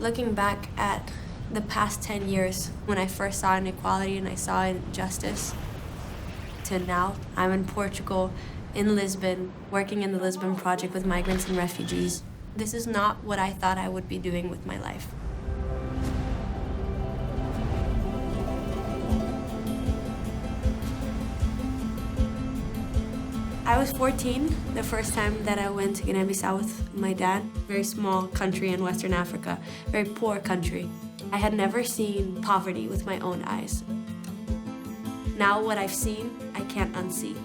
Looking back at the past 10 years, when I first saw inequality and I saw injustice, to now, I'm in Portugal, in Lisbon, working in the Lisbon project with migrants and refugees. This is not what I thought I would be doing with my life. I was 14 the first time that I went to Guinea-Bissau with my dad. Very small country in Western Africa, very poor country. I had never seen poverty with my own eyes. Now what I've seen, I can't unsee.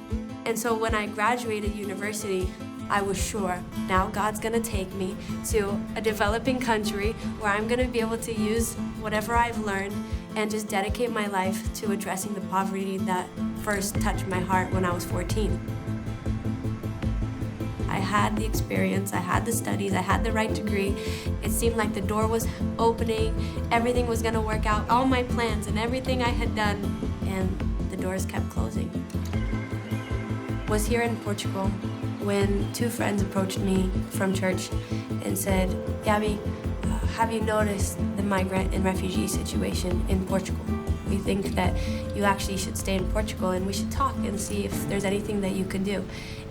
And so when I graduated university, I was sure, now God's gonna take me to a developing country where I'm gonna be able to use whatever I've learned and just dedicate my life to addressing the poverty that first touched my heart when I was 14. I had the experience, I had the studies, I had the right degree. It seemed like the door was opening, everything was gonna work out, all my plans and everything I had done, and the doors kept closing. Was here in Portugal when two friends approached me from church and said, Gabi, have you noticed the migrant and refugee situation in Portugal? We think that you actually should stay in Portugal and we should talk and see if there's anything that you could do.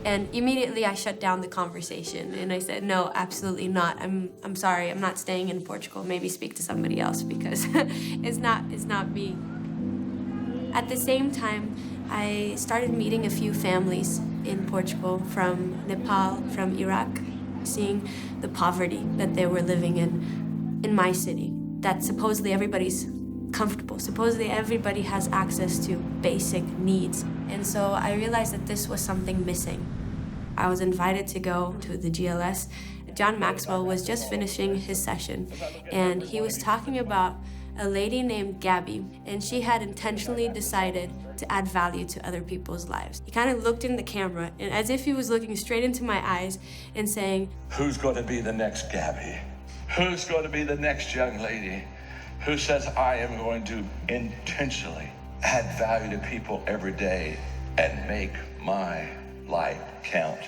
And immediately I shut down the conversation and I said, no, absolutely not. I'm sorry, I'm not staying in Portugal. Maybe speak to somebody else because it's not me. At the same time, I started meeting a few families in Portugal from Nepal, from Iraq, seeing the poverty that they were living in my city, that supposedly everybody's comfortable. Supposedly everybody has access to basic needs. And so I realized that this was something missing. I was invited to go to the GLS. John Maxwell was just finishing his session, and he was talking about a lady named Gabi, and she had intentionally decided to add value to other people's lives. He kind of looked in the camera, and as if he was looking straight into my eyes and saying, who's going to be the next Gabi? Who's going to be the next young lady who says, I am going to intentionally add value to people every day and make my life count?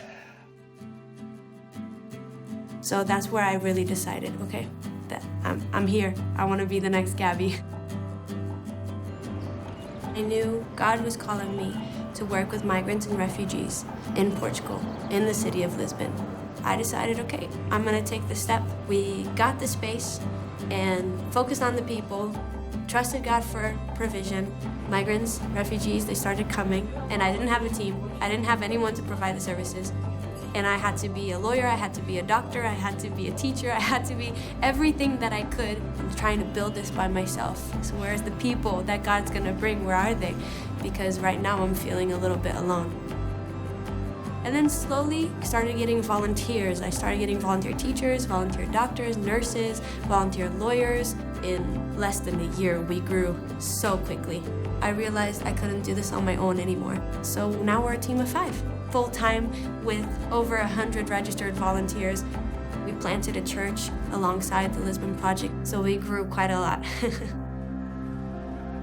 So that's where I really decided, okay, that I'm here. I want to be the next Gabi. I knew God was calling me to work with migrants and refugees in Portugal, in the city of Lisbon. I decided, okay, I'm gonna take the step. We got the space and focused on the people, trusted God for provision. Migrants, refugees, they started coming, and I didn't have a team. I didn't have anyone to provide the services. And I had to be a lawyer, I had to be a doctor, I had to be a teacher, I had to be everything that I could. I'm trying to build this by myself. So where's the people that God's gonna bring, where are they? Because right now I'm feeling a little bit alone. And then slowly started getting volunteers. I started getting volunteer teachers, volunteer doctors, nurses, volunteer lawyers. In less than a year, we grew so quickly. I realized I couldn't do this on my own anymore. So now we're a team of 5, full-time with over 100 registered volunteers. We planted a church alongside the Lisbon project, so we grew quite a lot.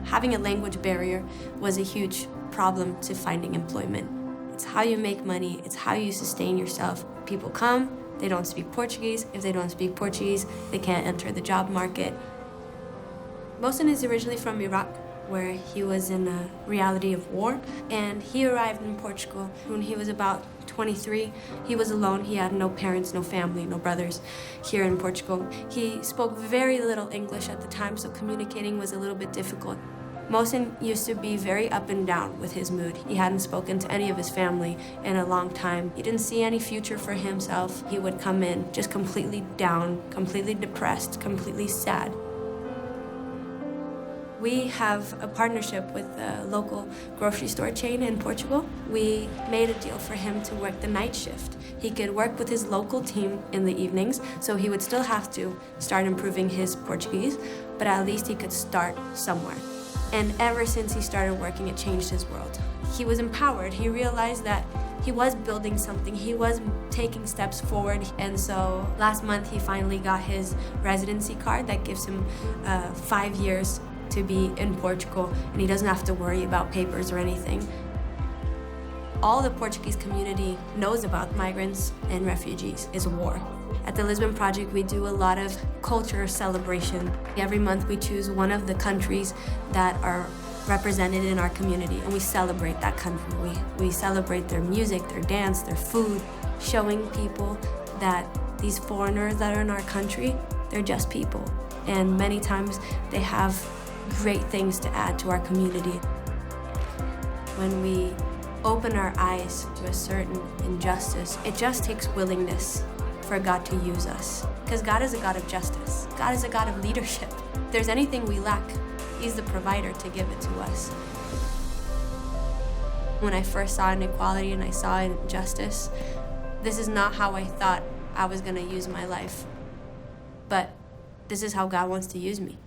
Having a language barrier was a huge problem to finding employment. It's how you make money, it's how you sustain yourself. People come, they don't speak Portuguese. If they don't speak Portuguese, they can't enter the job market. Mosin is originally from Iraq, where he was in a reality of war, and he arrived in Portugal when he was about 23. He was alone, he had no parents, no family, no brothers here in Portugal. He spoke very little English at the time, so communicating was a little bit difficult. Mosin used to be very up and down with his mood. He hadn't spoken to any of his family in a long time. He didn't see any future for himself. He would come in just completely down, completely depressed, completely sad. We have a partnership with a local grocery store chain in Portugal. We made a deal for him to work the night shift. He could work with his local team in the evenings, so he would still have to start improving his Portuguese, but at least he could start somewhere. And ever since he started working, it changed his world. He was empowered. He realized that he was building something. He was taking steps forward. And so last month, he finally got his residency card that gives him 5 years to be in Portugal, and he doesn't have to worry about papers or anything. all the Portuguese community knows about migrants and refugees is war. At the Lisbon Project, we do a lot of culture celebration. Every month we choose one of the countries that are represented in our community, and we celebrate that country. We celebrate their music, their dance, their food, showing people that these foreigners that are in our country, they're just people. And many times they have great things to add to our community. When we open our eyes to a certain injustice, it just takes willingness for God to use us. Because God is a God of justice. God is a God of leadership. If there's anything we lack, He's the provider to give it to us. When I first saw inequality and I saw injustice, this is not how I thought I was going to use my life. But this is how God wants to use me.